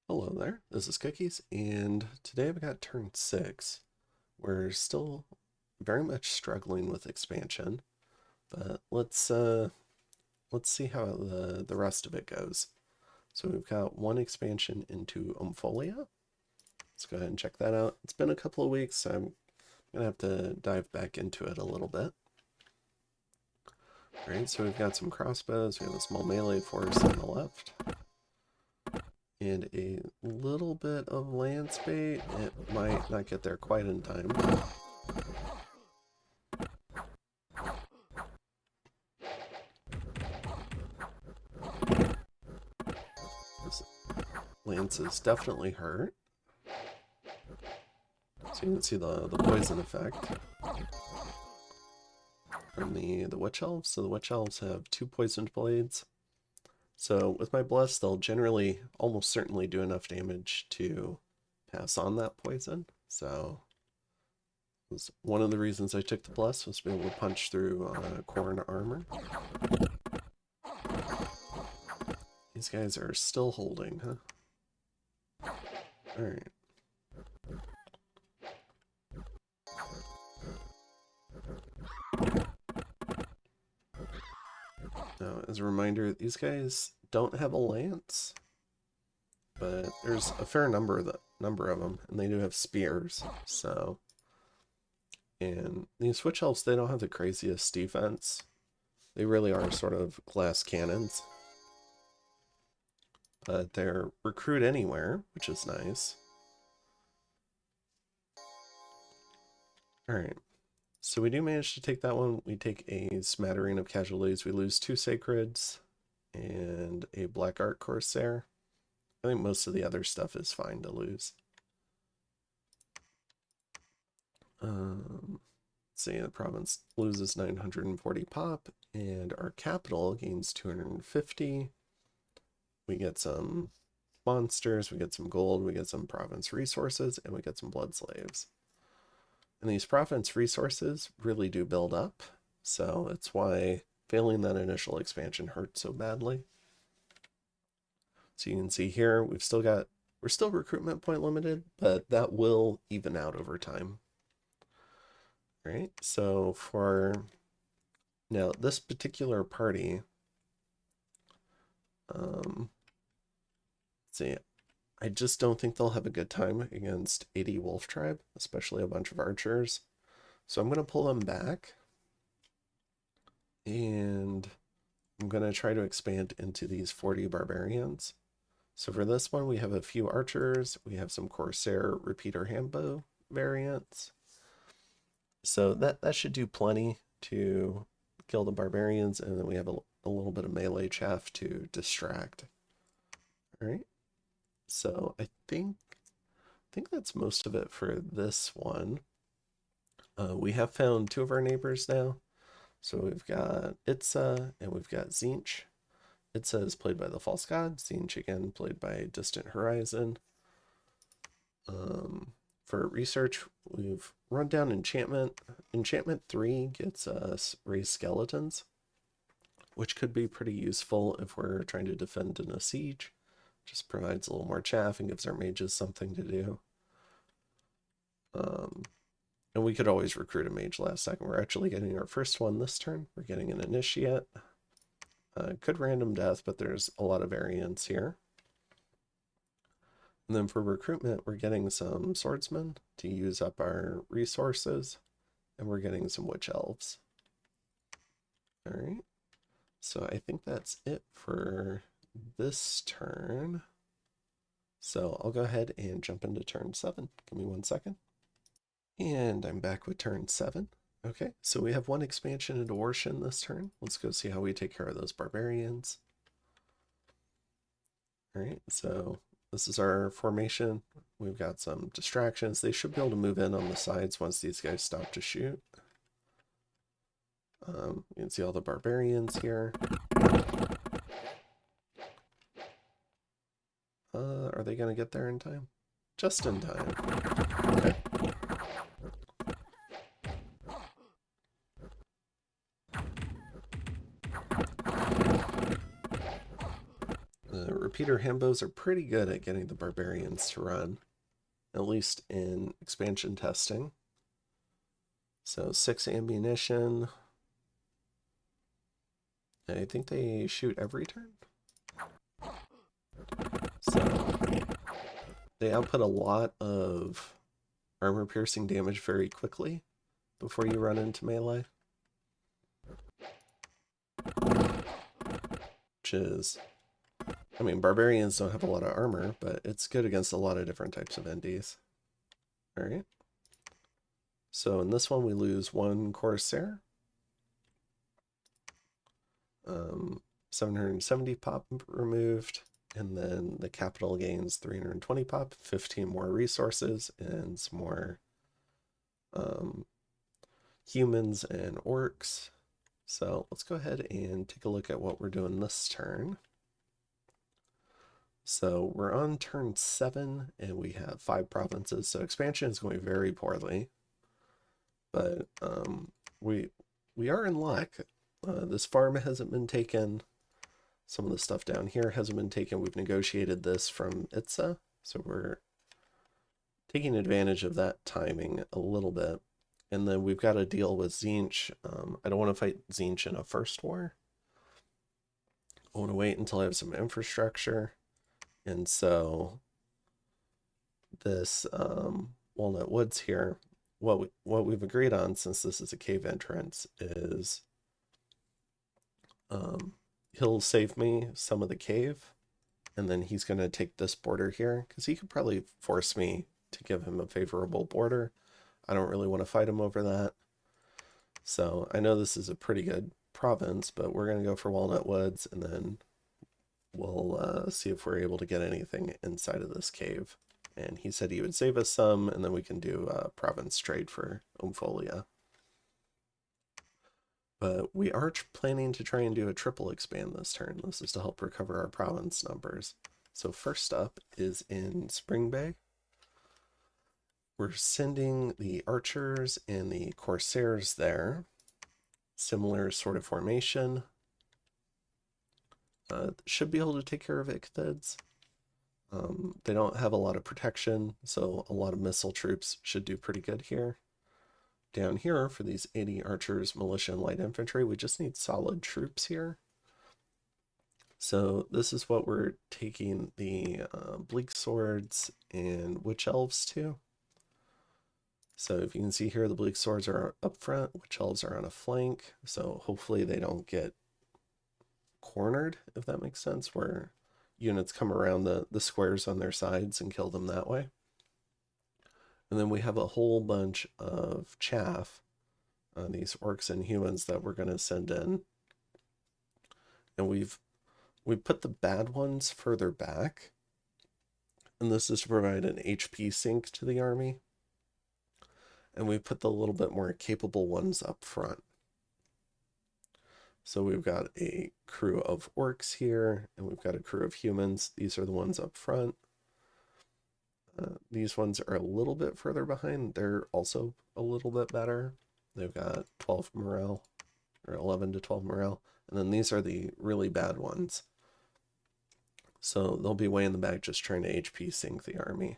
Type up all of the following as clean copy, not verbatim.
Hello there, this is Cookies, and today I've got turn 6. We're still very much struggling with expansion, but let's see how the rest of it goes. So we've got one expansion into Umpholia. Let's go ahead and check that out. It's been a couple of weeks, so I'm gonna have to dive back into it a little bit. Alright, so we've got some crossbows, we have a small melee force on the left. And a little bit of lance bait. It might not get there quite in time. This lance is definitely hurt. So you can see the poison effect from the witch elves. So the witch elves have 2 poisoned blades. So with my bless, they'll generally almost certainly do enough damage to pass on that poison. So was one of the reasons I took the bless, was to be able to punch through Khorne armor. These guys are still holding, huh? Alright. Now, as a reminder, these guys don't have a lance, but there's a fair number of them, and they do have spears. So, and these witch elves, they don't have the craziest defense. They really are sort of glass cannons, but they're recruit anywhere, which is nice. All right. So we do manage to take that one. We take a smattering of casualties. We lose 2 sacreds and a black art corsair. I think most of the other stuff is fine to lose. Let's see, the province loses 940 pop, and our capital gains 250. We get some monsters, we get some gold, we get some province resources, and we get some blood slaves. And these province resources really do build up, so it's why failing that initial expansion hurt so badly. So you can see here, we're still recruitment point limited, but that will even out over time. All right, so for now, this particular party, let's see, I just don't think they'll have a good time against 80 Wolf Tribe, especially a bunch of archers. So I'm going to pull them back. And I'm going to try to expand into these 40 barbarians. So for this one, we have a few archers. We have some Corsair repeater handbow variants. So that should do plenty to kill the barbarians. And then we have a little bit of melee chaff to distract. All right. So I think that's most of it for this one. We have found 2 of our neighbors now. So we've got Itza and we've got Tzeentch. Itza is played by the False God. Tzeentch again played by DistantHorizon. For research, we've run down enchantment. Enchantment 3 gets us raised skeletons, which could be pretty useful if we're trying to defend in a siege. Just provides a little more chaff and gives our mages something to do. And we could always recruit a mage last second. We're actually getting our first one this turn. We're getting an initiate. Could random death, but there's a lot of variance here. And then for recruitment, we're getting some swordsmen to use up our resources. And we're getting some witch elves. All right. So I think that's it for this turn. So I'll go ahead and jump into turn 7. Give me 1 second. And I'm back with turn 7. Okay, so we have 1 expansion into Warshin this turn. Let's go see how we take care of those barbarians. All right, so this is our formation. We've got some distractions. They should be able to move in on the sides once these guys stop to shoot. You can see all the barbarians here. Are they going to get there in time? Just in time. Okay. repeater handbows are pretty good at getting the barbarians to run, at least in expansion testing. So 6 ammunition. I think they shoot every turn. So they output a lot of armor piercing damage very quickly before you run into melee. Which is, I mean, barbarians don't have a lot of armor, but it's good against a lot of different types of NDs. Alright. So in this one we lose 1 Corsair. 770 pop removed, and then the capital gains 320 pop, 15 more resources, and some more humans and orcs. So let's go ahead and take a look at what we're doing this turn. So we're on turn 7, and we have 5 provinces, so expansion is going very poorly. But we are in luck. This farm hasn't been taken. Some of the stuff down here hasn't been taken. We've negotiated this from Itza, so we're taking advantage of that timing a little bit. And then we've got to deal with Tzeentch. I don't want to fight Tzeentch in a first war. I want to wait until I have some infrastructure. And so this Walnut Woods here, what we've agreed on, since this is a cave entrance, is he'll save me some of the cave, and then he's going to take this border here, because he could probably force me to give him a favorable border. I don't really want to fight him over that. So I know this is a pretty good province, but we're going to go for Walnut Woods, and then we'll see if we're able to get anything inside of this cave. And he said he would save us some, and then we can do province trade for Umfolia. But we are planning to try and do a triple expand this turn. This is to help recover our province numbers. So first up is in Spring Bay. We're sending the archers and the corsairs there. Similar sort of formation. Should be able to take care of Ichthids. They don't have a lot of protection, so a lot of missile troops should do pretty good here. Down here, for these 80 archers, militia, and light infantry, we just need solid troops here. So this is what we're taking the bleak swords and witch elves to. So if you can see here, the bleak swords are up front, witch elves are on a flank, so hopefully they don't get cornered, if that makes sense, where units come around the squares on their sides and kill them that way. And then we have a whole bunch of chaff, these orcs and humans that we're going to send in. And we've put the bad ones further back. And this is to provide an HP sink to the army. And we put the little bit more capable ones up front. So we've got a crew of orcs here, and we've got a crew of humans. These are the ones up front. These ones are a little bit further behind. They're also a little bit better. They've got 12 morale, or 11 to 12 morale. And then these are the really bad ones. So they'll be way in the back just trying to HP sink the army.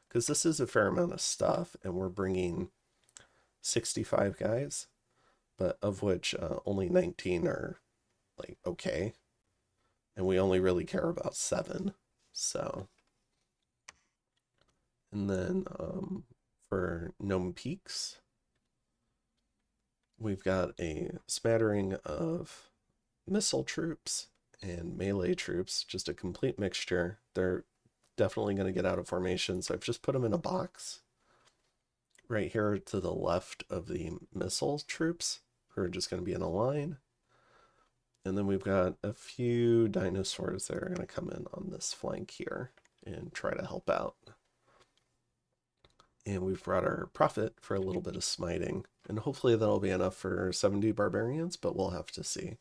Because this is a fair amount of stuff, and we're bringing 65 guys, but of which only 19 are, like, okay. And we only really care about 7, so... And then for Gnome Peaks, we've got a smattering of missile troops and melee troops, just a complete mixture. They're definitely going to get out of formation, so I've just put them in a box right here to the left of the missile troops, who are just going to be in a line. And then we've got a few dinosaurs that are going to come in on this flank here and try to help out. And we've brought our prophet for a little bit of smiting. And hopefully that'll be enough for 70 barbarians, but we'll have to see.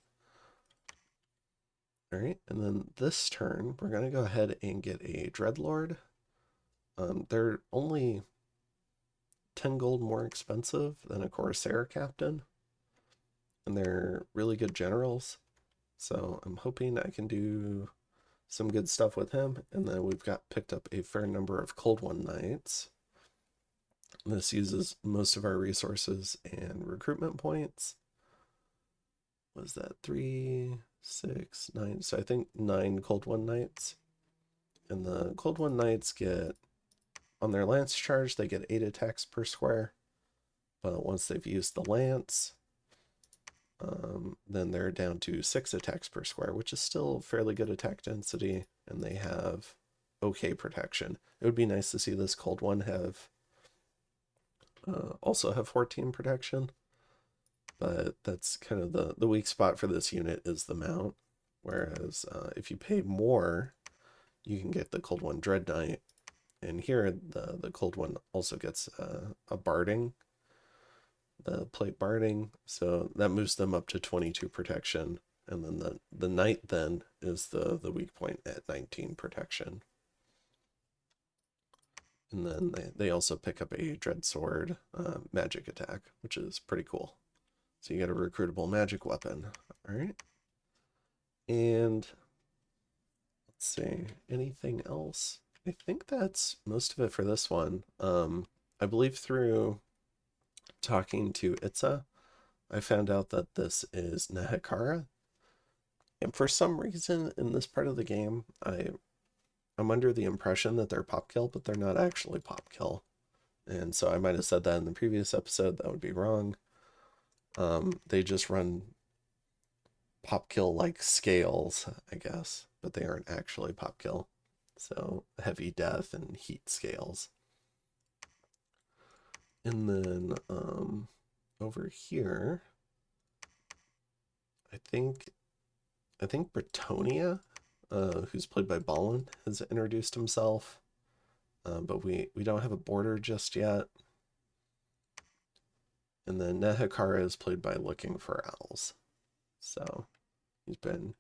Alright, and then this turn, we're going to go ahead and get a Dreadlord. They're only 10 gold more expensive than a Corsair captain. And they're really good generals. So I'm hoping I can do some good stuff with him. And then we've got picked up a fair number of Cold One Knights. This uses most of our resources and recruitment points. Was that 3, 6, 9? So I think 9 Cold One Knights. And the Cold One Knights get, on their lance charge, they get 8 attacks per square. But once they've used the lance, then they're down to 6 attacks per square, which is still fairly good attack density, and they have okay protection. It would be nice to see this Cold One have also have 14 protection, but that's kind of the weak spot for this unit is the mount, whereas if you pay more, you can get the Cold One Dread Knight, and here the Cold One also gets a barding, the plate barding, so that moves them up to 22 protection, and then the knight then is the weak point at 19 protection. And then they also pick up a dread sword magic attack, which is pretty cool. So you get a recruitable magic weapon. All right. And let's see, anything else? I think that's most of it for this one. I believe through talking to Itza, I found out that this is Nehekhara. And for some reason in this part of the game, I'm under the impression that they're pop kill, but they're not actually pop kill. And so I might have said that in the previous episode. That would be wrong. They just run pop kill like scales, I guess, but they aren't actually pop kill. So heavy death and heat scales. And then over here, I think Bretonnia, who's played by Ballin, has introduced himself, but we don't have a border just yet. And then Nehekhara is played by LookingForOwls, so he's been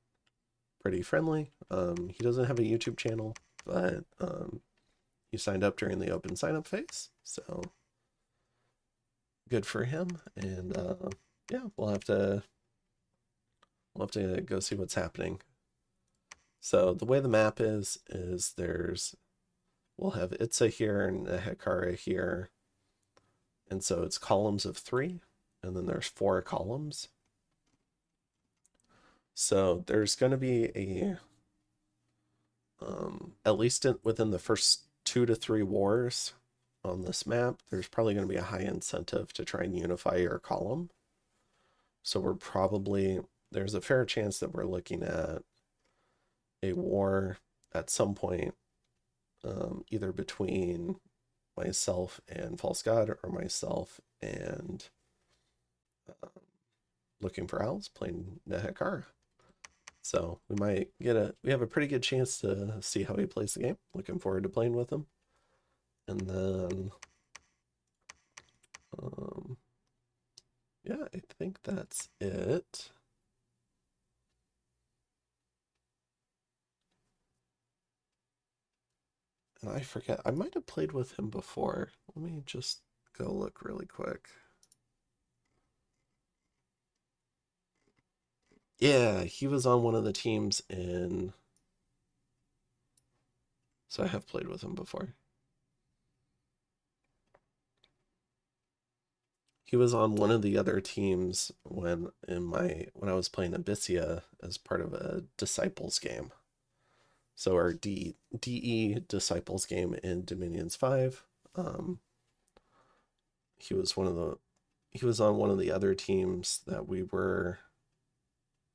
pretty friendly. He doesn't have a YouTube channel, but he signed up during the open sign-up phase, so good for him. And yeah, we'll have to go see what's happening. So the way the map is we'll have Itza here and Nehekhara here. And so it's columns of 3, and then there's 4 columns. So there's going to be a, at least within the first 2 to 3 wars on this map, there's probably going to be a high incentive to try and unify your column. So there's a fair chance that we're looking at a war at some point, either between myself and False God, or myself and LookingForOwls playing Nehekhara. So we have a pretty good chance to see how he plays the game. Looking forward to playing with him. And then yeah, I think that's it. And I forget, I might have played with him before. Let me just go look really quick. Yeah, he was on one of the teams in... So I have played with him before. He was on one of the other teams when I was playing Abyssia as part of a Disciples game. So our DE Disciples game in Dominions 5. He was on one of the other teams that we were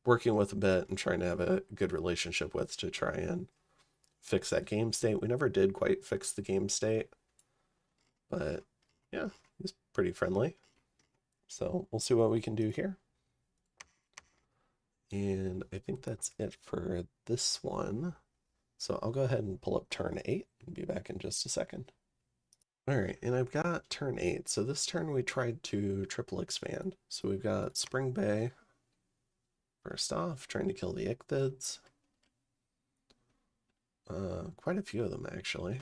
working with a bit and trying to have a good relationship with to try and fix that game state. We never did quite fix the game state, but yeah, he's pretty friendly. So we'll see what we can do here. And I think that's it for this one. So I'll go ahead and pull up turn 8 and be back in just a second. All right, and I've got turn 8. So this turn we tried to triple expand. So we've got Spring Bay. First off, trying to kill the Ichthids. Quite a few of them, actually.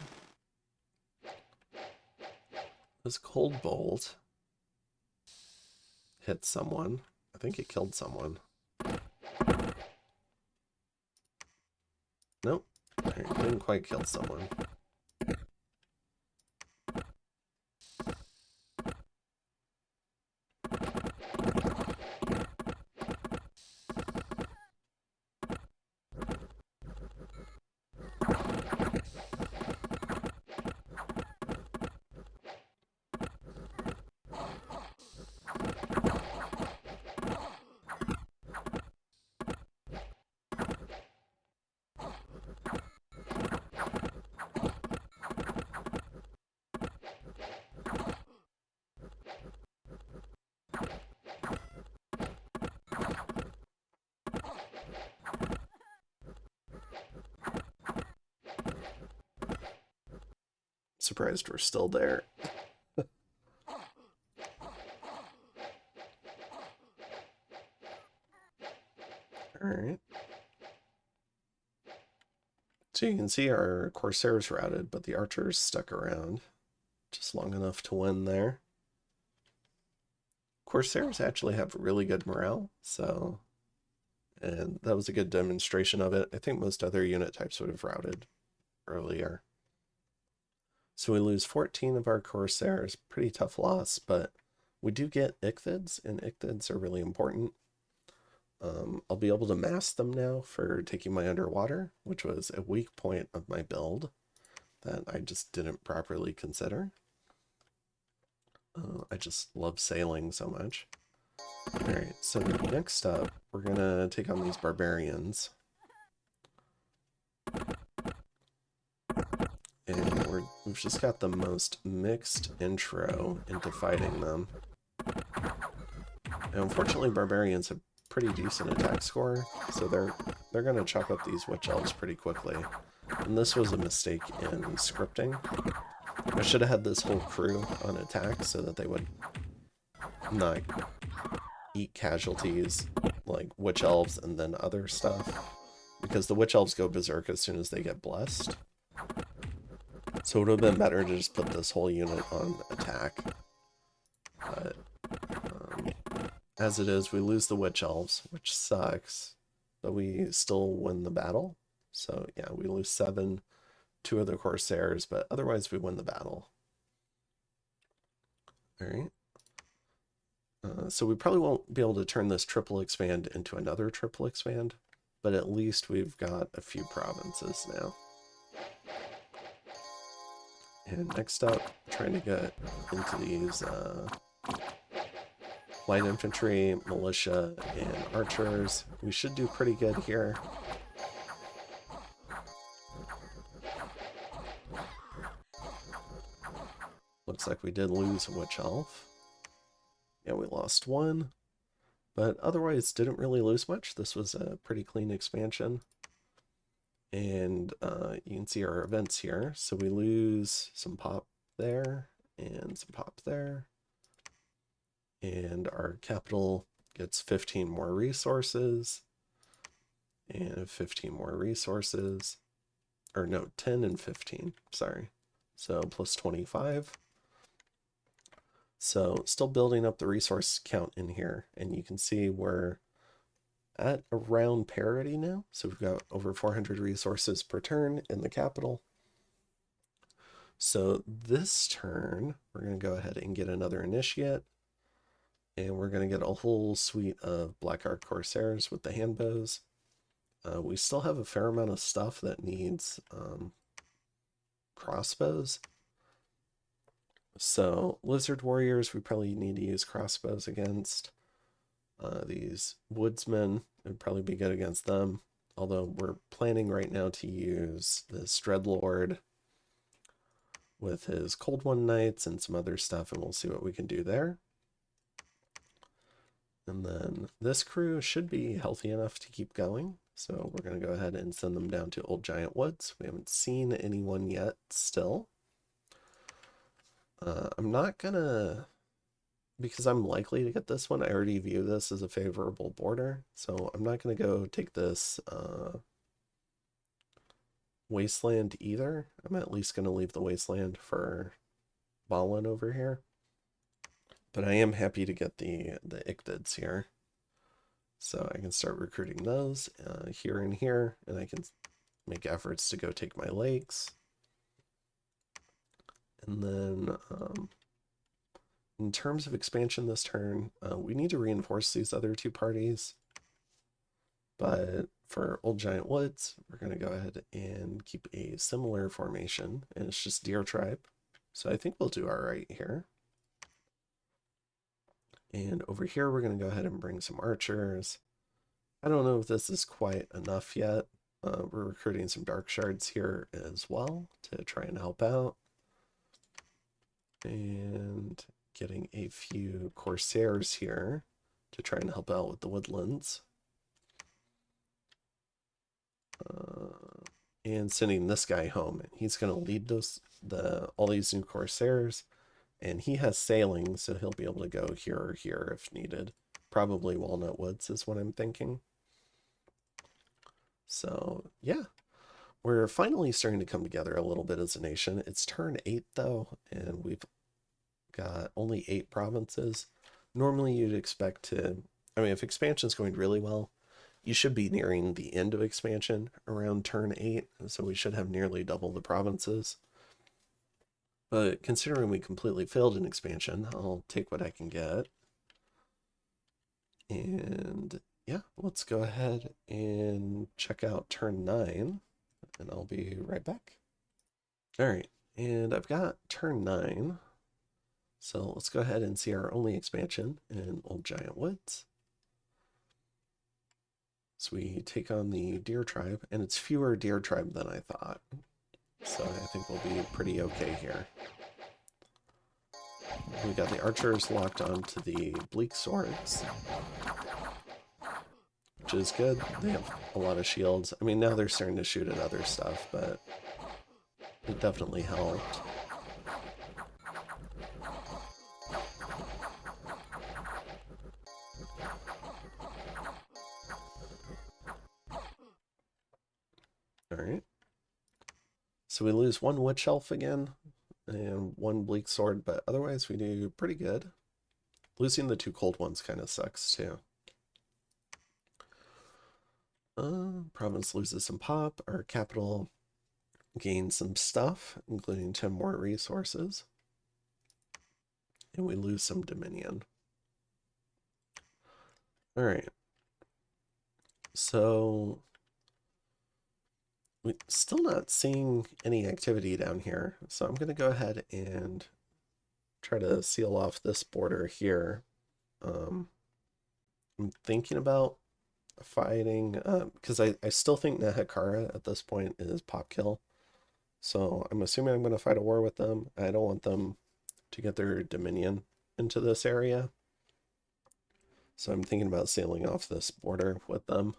This Cold Bolt hit someone. I think it killed someone. Nope. Didn't quite kill someone. Surprised we're still there. Alright. So you can see our Corsairs routed, but the archers stuck around just long enough to win there. Corsairs actually have really good morale, so, and that was a good demonstration of it. I think most other unit types would have routed earlier. So we lose 14 of our Corsairs, pretty tough loss, but we do get Ichthids, and Ichthids are really important. I'll be able to mask them now for taking my underwater, which was a weak point of my build that I just didn't properly consider. I just love sailing so much. Alright, so next up, we're gonna take on these barbarians. And we've just got the most mixed intro into fighting them. And unfortunately, barbarians have pretty decent attack score, so they're gonna chop up these witch elves pretty quickly. And this was a mistake in scripting. I should have had this whole crew on attack so that they would not eat casualties like witch elves and then other stuff, because the witch elves go berserk as soon as they get blessed. So it would have been better to just put this whole unit on attack. But as it is, we lose the witch elves, which sucks, but we still win the battle. So yeah, we lose 7, 2 of the Corsairs, but otherwise we win the battle. All right. So we probably won't be able to turn this triple expand into another triple expand, but at least we've got a few provinces now. And next up, trying to get into these light infantry, militia, and archers. We should do pretty good here. Looks like we did lose a witch elf. Yeah, we lost 1, but otherwise didn't really lose much. This was a pretty clean expansion. And you can see our events here. So we lose some pop there and some pop there. And our capital gets 15 more resources and 15 more resources. Or no, 10 and 15, sorry. So plus 25. So still building up the resource count in here. And you can see we're at around parity now. So we've got over 400 resources per turn in the capital. So this turn, we're going to go ahead and get another initiate. And we're going to get a whole suite of Black Arc Corsairs with the handbows. We still have a fair amount of stuff that needs crossbows. So Lizard Warriors, we probably need to use crossbows against. These Woodsmen, would probably be good against them. Although we're planning right now to use this Dreadlord with his Cold One Knights and some other stuff, and we'll see what we can do there. And then this crew should be healthy enough to keep going. So we're going to go ahead and send them down to Old Giant Woods. We haven't seen anyone yet still. I'm not going to, because I'm likely to get this one, I already view this as a favorable border. So I'm not going to go take this Wasteland either. I'm at least going to leave the Wasteland for Ballin over here. But I am happy to get the Ichthids here. So I can start recruiting those here and here, and I can make efforts to go take my lakes. And then in terms of expansion this turn, we need to reinforce these other two parties. But for Old Giant Woods, we're going to go ahead and keep a similar formation, and it's just Deer Tribe. So I think we'll do all right here. And over here, we're going to go ahead and bring some archers. I don't know if this is quite enough yet. We're recruiting some Dark Shards here as well to try and help out. And getting a few Corsairs here to try and help out with the woodlands. And sending this guy home. He's going to lead all these new Corsairs. And he has sailing, so he'll be able to go here or here if needed. Probably Walnut Woods is what I'm thinking. So, yeah. We're finally starting to come together a little bit as a nation. It's turn 8, though, and we've got only 8 provinces. Normally, you'd expect to... I mean, if expansion's going really well, you should be nearing the end of expansion around turn 8, so we should have nearly double the provinces. But considering we completely failed in expansion, I'll take what I can get. And yeah, let's go ahead and check out turn 9, and I'll be right back. All right, and I've got turn 9. So let's go ahead and see our only expansion in Old Giant Woods. So we take on the Deer Tribe, and it's fewer Deer Tribe than I thought. So I think we'll be pretty okay here. We got the archers locked onto the bleak swords, which is good. They have a lot of shields. I mean, now they're starting to shoot at other stuff, but it definitely helped. All right. So we lose one Witch Elf again and one Bleak Sword, but otherwise we do pretty good. Losing the 2 cold ones kind of sucks too. Province loses some pop. Our capital gains some stuff, including 10 more resources. And we lose some dominion. All right. So we're still not seeing any activity down here. So I'm going to go ahead and try to seal off this border here. I'm thinking about fighting, because I still think Nehekhara at this point is pop kill. So I'm assuming I'm going to fight a war with them. I don't want them to get their dominion into this area. So I'm thinking about sailing off this border with them.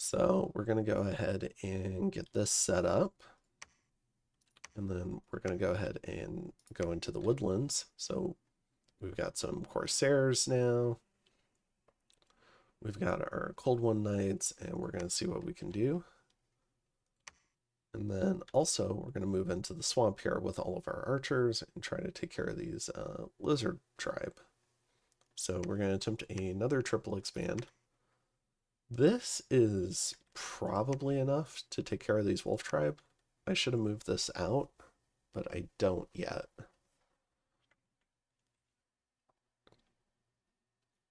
So we're going to go ahead and get this set up. And then we're going to go ahead and go into the woodlands. So we've got some Corsairs now. We've got our Cold One Knights, and we're going to see what we can do. And then also we're going to move into the swamp here with all of our archers and try to take care of these lizard tribe. So we're going to attempt another triple expand. This is probably enough to take care of these wolf tribe. I should have moved this out, but I don't yet.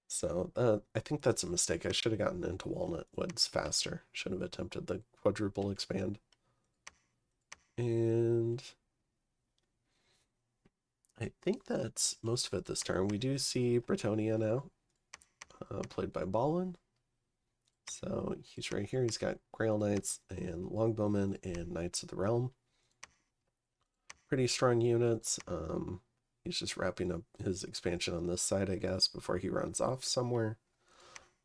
So I think that's a mistake. I should have gotten into Walnut Woods faster. Should have attempted the quadruple expand. And I think that's most of it this turn. We do see Bretonnia now, played by Ballin. So he's right here. He's got Grail Knights and Longbowmen and Knights of the Realm. Pretty strong units. He's just wrapping up his expansion on this side, I guess, before he runs off somewhere.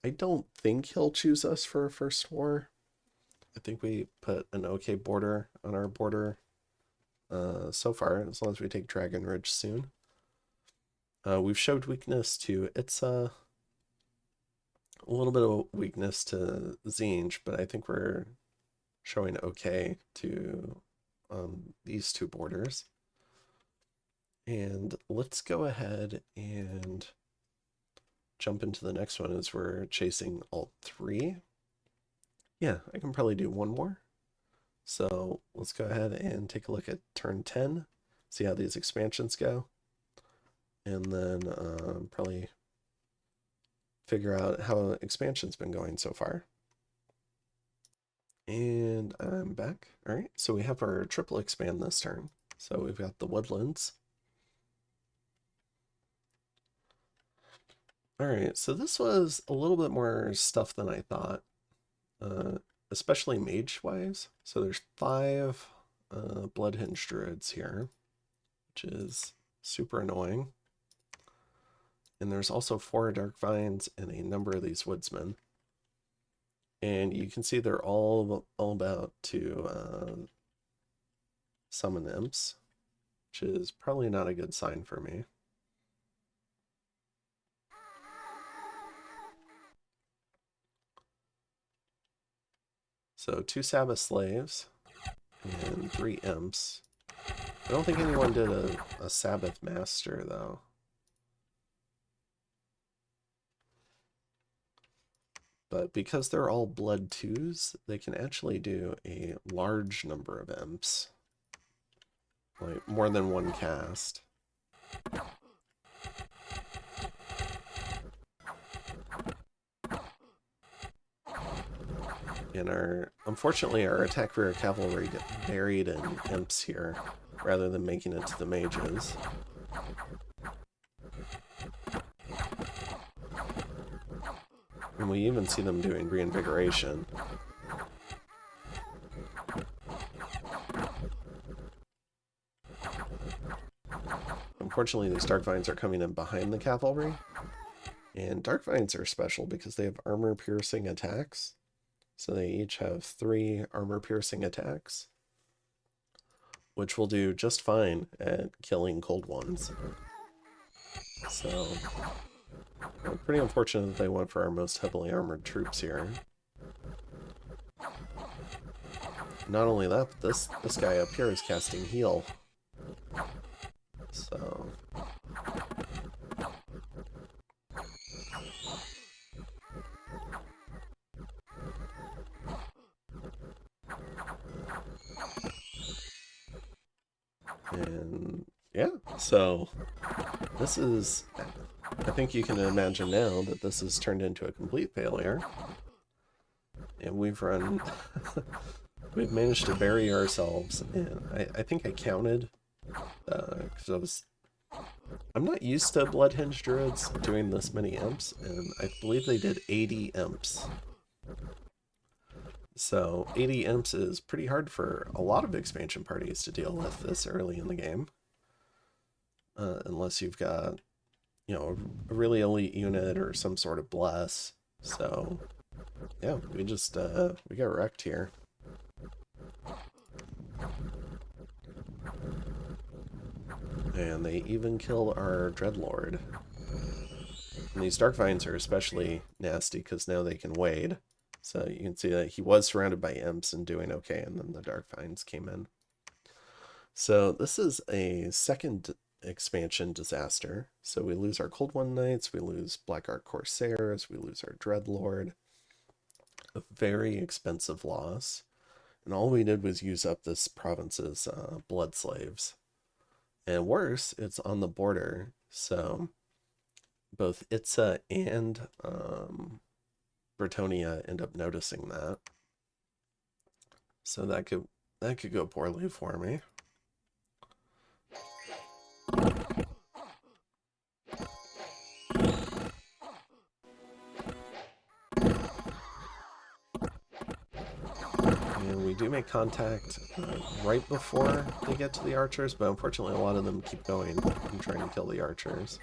I don't think he'll choose us for a first war. I think we put an okay border on our border so far, as long as we take Dragon Ridge soon. We've showed weakness to Itza, a little bit of weakness to Tzeentch, but I think we're showing okay to these 2 borders. And let's go ahead and jump into the next one as we're chasing Alt 3. Yeah, I can probably do one more. So let's go ahead and take a look at turn 10, see how these expansions go, and then probably figure out how expansion's been going so far. And I'm back. All right, so we have our triple expand this turn. So we've got the woodlands. All right, so this was a little bit more stuff than I thought, especially mage-wise. So there's 5 Bloodhinged Druids here, which is super annoying. And there's also 4 Dark Vines and a number of these Woodsmen. And you can see they're all about to summon imps, which is probably not a good sign for me. So 2 Sabbath Slaves and 3 imps. I don't think anyone did a Sabbath Master, though. But because they're all blood 2s, they can actually do a large number of imps. Like, more than one cast. And unfortunately, our attack rear cavalry get buried in imps here, rather than making it to the mages. And we even see them doing reinvigoration. Unfortunately, these Dark Vines are coming in behind the cavalry. And Dark Vines are special because they have armor-piercing attacks. So they each have 3 armor-piercing attacks, which will do just fine at killing cold ones. So, pretty unfortunate that they went for our most heavily armored troops here. Not only that, but this guy up here is casting heal. So... And yeah, so this is, I think you can imagine now that this has turned into a complete failure. And we've run, we've managed to bury ourselves. And I think I counted, because I'm not used to Bloodhinged Druids doing this many imps, and I believe they did 80 imps. So 80 imps is pretty hard for a lot of expansion parties to deal with this early in the game. Unless you've got, you know, a really elite unit or some sort of bless. So, yeah, we just, we got wrecked here. And they even killed our Dreadlord. And these Dark Vines are especially nasty because now they can wade. So you can see that he was surrounded by imps and doing okay, and then the Dark Vines came in. So this is a second expansion disaster. So we lose our Cold One Knights, we lose Black Ark Corsairs, we lose our Dreadlord. A very expensive loss. And all we did was use up this province's blood slaves. And worse, it's on the border. So both Itza and Bretonnia end up noticing that. So that could go poorly for me. And we do make contact right before they get to the archers, but unfortunately a lot of them keep going and trying to kill the archers.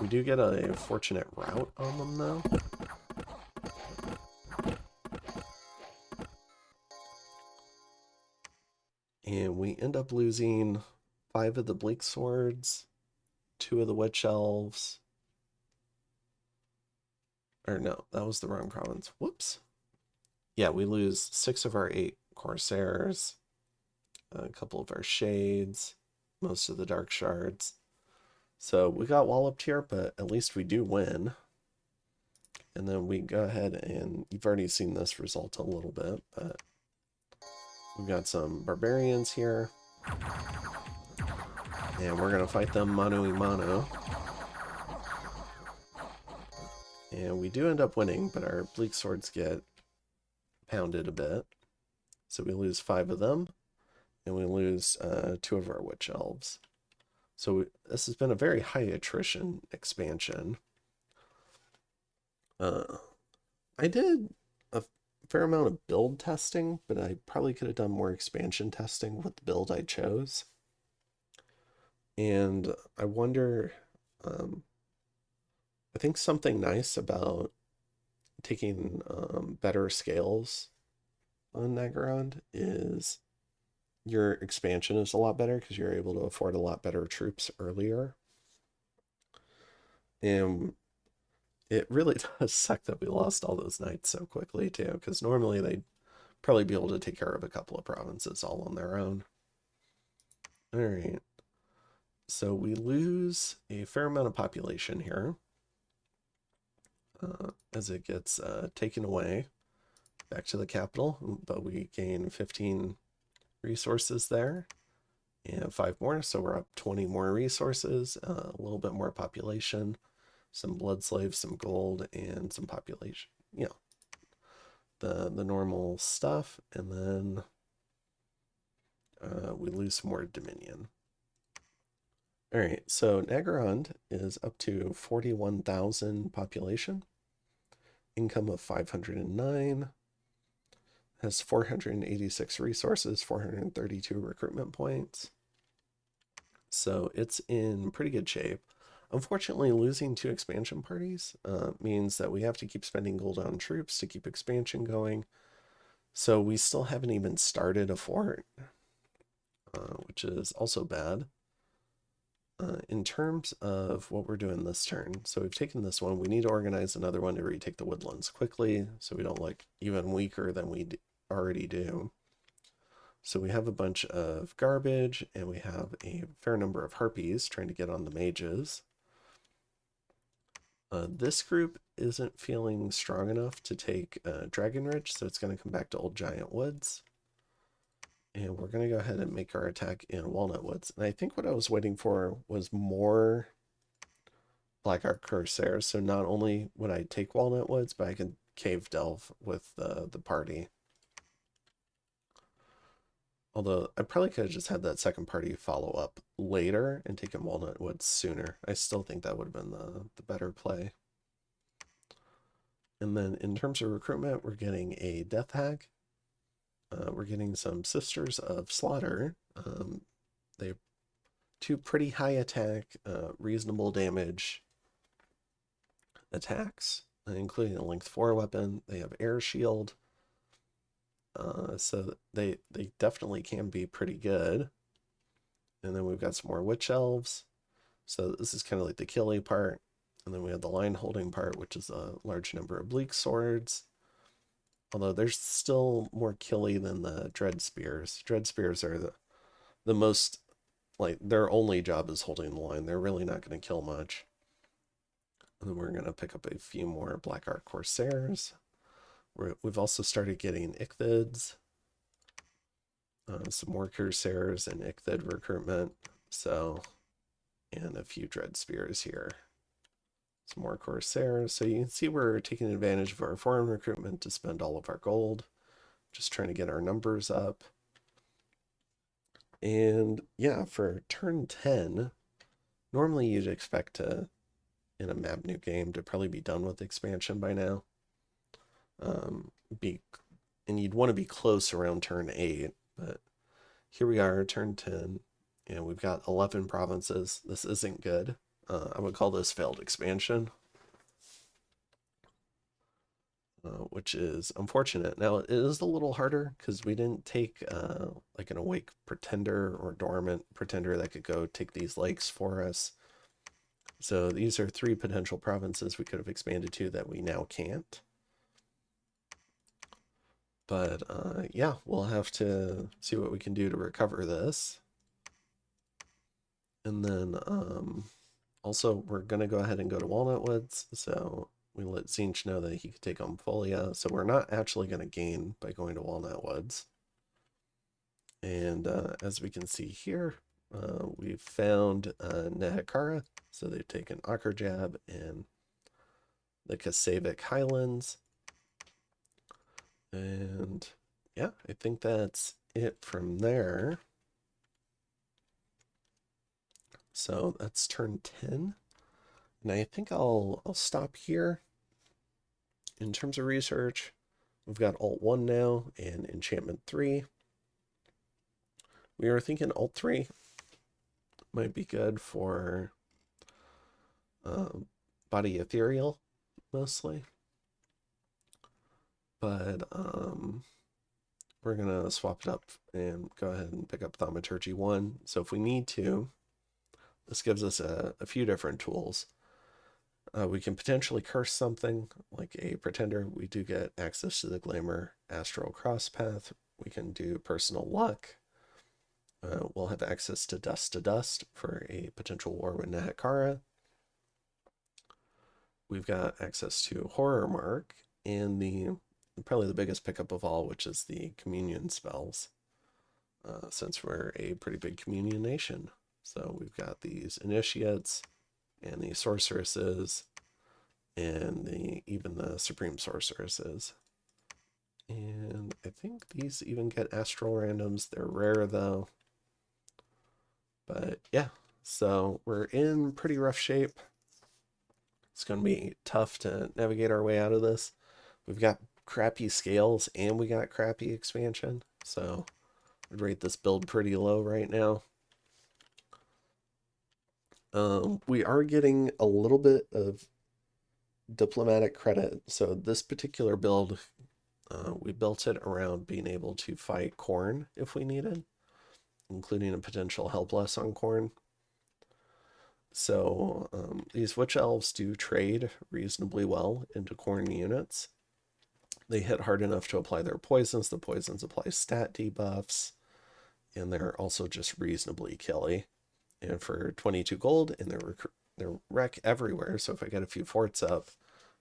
We do get a fortunate rout on them, though. And we end up losing 5 of the Bleak Swords, 2 of the Witch Elves. Or no, that was the wrong province. Whoops. Yeah, we lose 6 of our 8 Corsairs, a couple of our Shades, most of the Dark Shards. So we got walloped here, but at least we do win. And then we go ahead and you've already seen this result a little bit, but we've got some barbarians here. And we're going to fight them mano a mano. And we do end up winning, but our bleak swords get pounded a bit. So we lose 5 of them, and we lose 2 of our witch elves. So this has been a very high attrition expansion. I did a fair amount of build testing, but I probably could have done more expansion testing with the build I chose. And I wonder, I think something nice about taking better scales on Naggarond is your expansion is a lot better because you're able to afford a lot better troops earlier. And it really does suck that we lost all those knights so quickly too, because normally they'd probably be able to take care of a couple of provinces all on their own. All right. So we lose a fair amount of population here as it gets taken away back to the capital, but we gain 15 resources there and 5 more, so we're up 20 more resources, a little bit more population, some blood slaves, some gold, and some population, you know, the normal stuff. And then we lose some more dominion. All right, so Naggarond is up to 41,000 population, income of 509, has 486 resources, 432 recruitment points. So it's in pretty good shape. Unfortunately, losing 2 expansion parties means that we have to keep spending gold on troops to keep expansion going. So we still haven't even started a fort, which is also bad. In terms of what we're doing this turn, so we've taken this one. We need to organize another one to retake the woodlands quickly so we don't look even weaker than we already do. So we have a bunch of garbage, and we have a fair number of harpies trying to get on the mages. This group isn't feeling strong enough to take Dragon Ridge, so it's going to come back to Old Giant Woods. And we're going to go ahead and make our attack in Walnut Woods. And I think what I was waiting for was more Black Ark Corsairs. So not only would I take Walnut Woods, but I could cave delve with the party. Although I probably could have just had that second party follow up later and taken Walnut Woods sooner. I still think that would have been the better play. And then in terms of recruitment, we're getting a Death Hag. We're getting some Sisters of Slaughter. They have 2 pretty high attack, reasonable damage attacks, including a length 4 weapon. They have air shield. So they definitely can be pretty good. And then we've got some more witch elves. So this is kind of like the killy part. And then we have the line holding part, which is a large number of bleak swords. Although there's still more killy than the dread spears. Dread spears are the most, like, their only job is holding the line. They're really not going to kill much. And then we're going to pick up a few more Black Ark Corsairs. We've also started getting Ichthids. Some more Corsairs and Ichthid recruitment. So, and a few Dread Spears here. Some more Corsairs. So you can see we're taking advantage of our foreign recruitment to spend all of our gold. Just trying to get our numbers up. And yeah, for turn 10, normally you'd expect to, in a map new game, to probably be done with expansion by now. And you'd want to be close around turn 8, but here we are, turn 10, and we've got 11 provinces. This isn't good. I would call this failed expansion, which is unfortunate. Now, it is a little harder because we didn't take like an awake pretender or dormant pretender that could go take these lakes for us. So these are 3 potential provinces we could have expanded to that we now can't. But yeah, we'll have to see what we can do to recover this. And then also we're going to go ahead and go to Walnut Woods. So We let Tzeentch know that he could take on Folia, so we're not actually going to gain by going to Walnut Woods. And as we can see here, we've found Nehekhara, so they've taken Jab and the Kasavic Highlands. And yeah, I think that's it from there. So that's turn 10. And I think I'll stop here. In terms of research, we've got Alt 1 now and Enchantment 3. We were thinking Alt 3 might be good for Body Ethereal, mostly. But we're going to swap it up and go ahead and pick up Thaumaturgy 1. So if we need to, this gives us a few different tools. We can potentially curse something, like a Pretender. We do get access to the Glamour Astral Crosspath. We can do Personal Luck. We'll have access to Dust for a potential war with Nehekhara. We've got access to Horror Mark and probably the biggest pickup of all, which is the Communion spells, since we're a pretty big Communion nation. So we've got these Initiates and the Sorceresses and even the Supreme Sorceresses. And I think these even get Astral randoms. They're rare though. But yeah, so we're in pretty rough shape. It's going to be tough to navigate our way out of this. We've got crappy scales and we got crappy expansion. So I'd rate this build pretty low right now. We are getting a little bit of diplomatic credit. So this particular build, we built it around being able to fight Khorne if we needed, including a potential helpless on Khorne. So these Witch Elves do trade reasonably well into Khorne units. They hit hard enough to apply their poisons. The poisons apply stat debuffs, and they're also just reasonably killy. And for 22 gold, and they're wreck everywhere. So if I get a few forts up,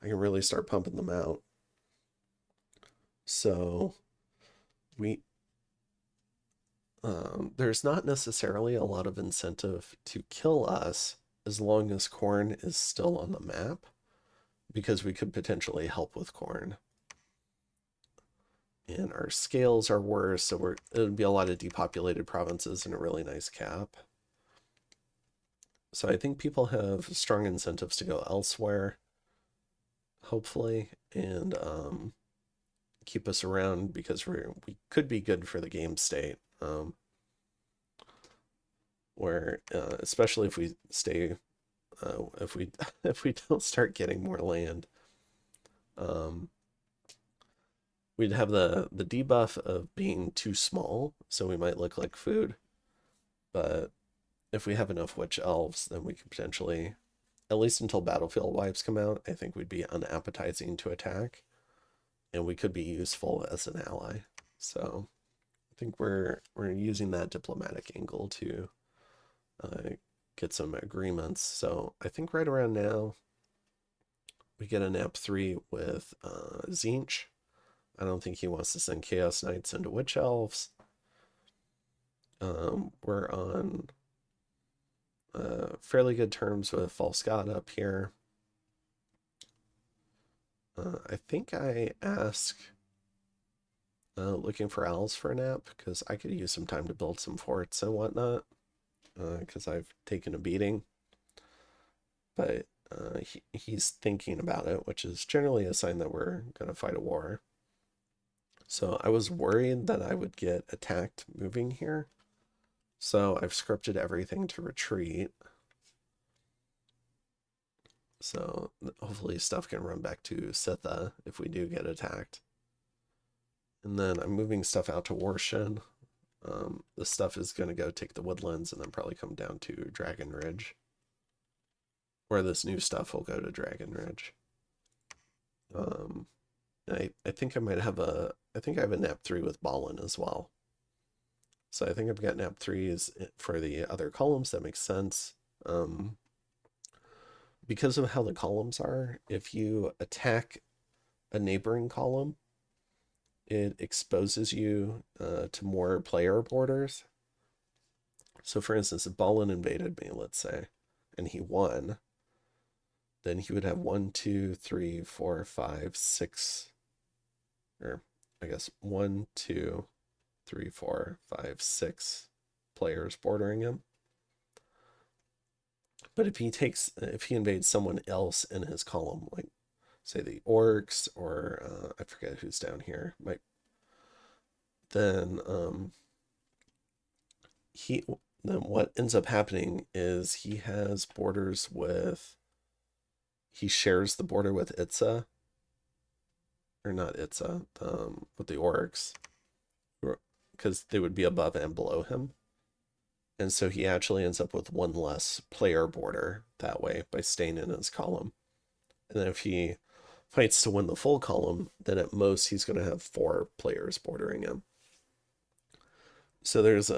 I can really start pumping them out. So there's not necessarily a lot of incentive to kill us as long as Khorne is still on the map, because we could potentially help with Khorne. And our scales are worse, so it would be a lot of depopulated provinces and a really nice cap. So I think people have strong incentives to go elsewhere, hopefully, and keep us around, because we could be good for the game state. Where especially if we stay, if we don't start getting more land, we'd have the debuff of being too small, so we might look like food. But if we have enough Witch Elves, then we could potentially, at least until Battlefield Wipes come out, I think we'd be unappetizing to attack, and we could be useful as an ally. So I think we're using that diplomatic angle to get some agreements. So I think right around now we get a nap 3 with Tzeentch. I don't think he wants to send Chaos Knights into Witch Elves. We're on fairly good terms with False God up here. I think I ask LookingForOwls for a nap, because I could use some time to build some forts and whatnot, because I've taken a beating. But he's thinking about it, which is generally a sign that we're going to fight a war. So I was worried that I would get attacked moving here. So I've scripted everything to retreat. So hopefully stuff can run back to Sitha if we do get attacked. And then I'm moving stuff out to Warshin. This stuff is going to go take the Woodlands and then probably come down to Dragon Ridge. Where this new stuff will go to Dragon Ridge. I think I might have I think I have a nap 3 with Ballin as well. So I think I've got nap 3s for the other columns. That makes sense. because of how the columns are, if you attack a neighboring column, it exposes you to more player borders. So for instance, if Ballin invaded me, let's say, and he won, then he would have 1, 2, 3, 4, 5, 6, or I guess 1, 2, 3, 4, 5, 6 players bordering him. But if he invades someone else in his column, like say the orcs or I forget who's down here, then then what ends up happening is he has borders with, he shares the border with Itza, or not Itza, with the orcs, because they would be above and below him. And so he actually ends up with one less player border that way by staying in his column. And then if he fights to win the full column, then at most he's going to have 4 players bordering him. So there's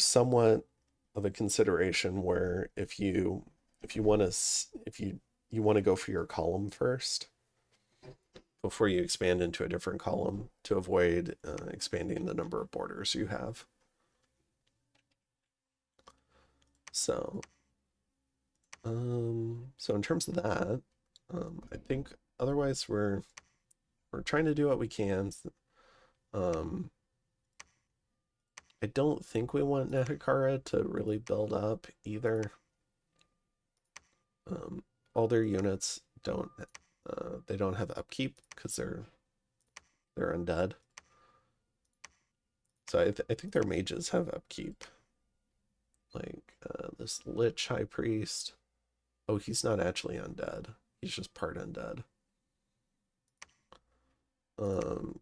somewhat of a consideration where if you want to go for your column first before you expand into a different column to avoid expanding the number of borders you have. So in terms of that, I think otherwise we're trying to do what we can. I don't think we want Nehekhara to really build up either. All their units don't have upkeep because they're undead. So I think their mages have upkeep. Like this Lich High Priest. Oh, he's not actually undead. He's just part undead.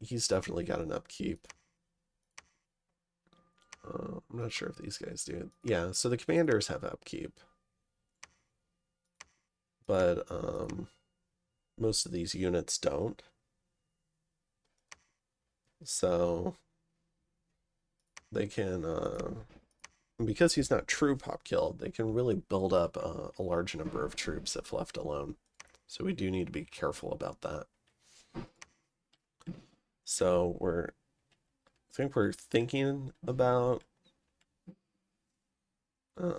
He's definitely got an upkeep. I'm not sure if these guys do. Yeah, so the commanders have upkeep. But most of these units don't. So they can, because he's not true pop kill, they can really build up a large number of troops if left alone. So we do need to be careful about that. So I think we're thinking about, I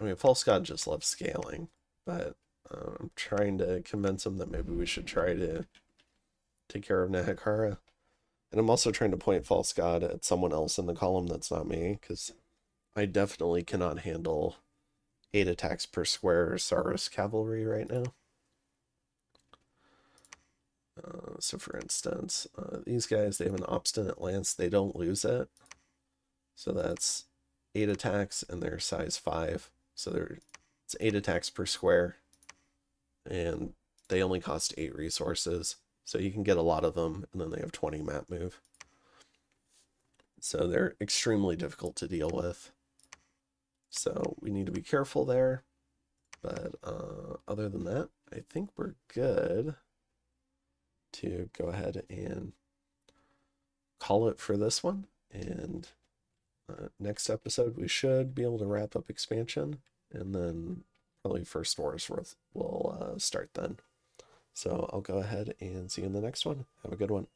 mean, False God just loves scaling, but I'm trying to convince him that maybe we should try to take care of Nehekhara. And I'm also trying to point False God at someone else in the column that's not me, because I definitely cannot handle 8 attacks per square Saurus cavalry right now. So for instance, these guys, they have an obstinate lance, they don't lose it. So that's 8 attacks and they're size 5. So it's 8 attacks per square. And they only cost 8 resources. So you can get a lot of them, and then they have 20 map move. So they're extremely difficult to deal with. So we need to be careful there. But other than that, I think we're good to go ahead and call it for this one. And next episode, we should be able to wrap up expansion, and then probably First Wars will start then. So I'll go ahead and see you in the next one. Have a good one.